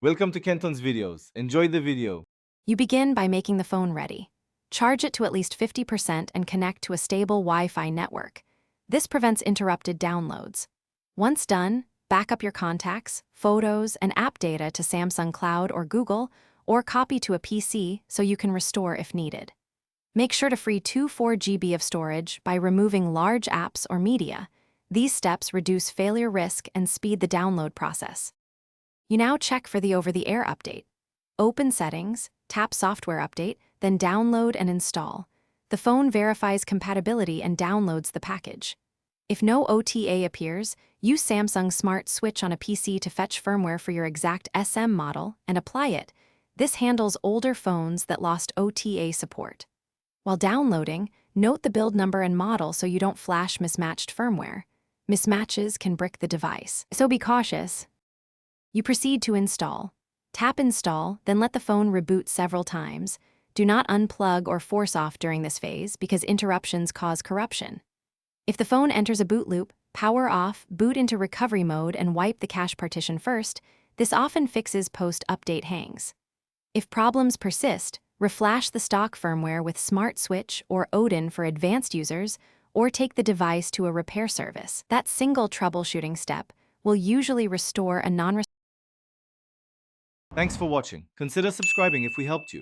Welcome to Kenton's videos. Enjoy the video. You begin by making the phone ready. Charge it to at least 50% and connect to a stable Wi-Fi network. This prevents interrupted downloads. Once done, back up your contacts, photos, and app data to Samsung Cloud or Google, or copy to a PC so you can restore if needed. Make sure to free 4 GB of storage by removing large apps or media. These steps reduce failure risk and speed the download process. You now check for the over-the-air update. Open Settings, tap Software Update, then download and install. The phone verifies compatibility and downloads the package. If no OTA appears, use Samsung Smart Switch on a PC to fetch firmware for your exact SM model and apply it. This handles older phones that lost OTA support. While downloading, note the build number and model so you don't flash mismatched firmware. Mismatches can brick the device, so be cautious. You proceed to install. Tap Install, then let the phone reboot several times. Do not unplug or force off during this phase because interruptions cause corruption. If the phone enters a boot loop, power off, boot into recovery mode, and wipe the cache partition first. This often fixes post-update hangs. If problems persist, reflash the stock firmware with Smart Switch or Odin for advanced users, or take the device to a repair service. That single troubleshooting step will usually restore a Thanks for watching. Consider subscribing if we helped you.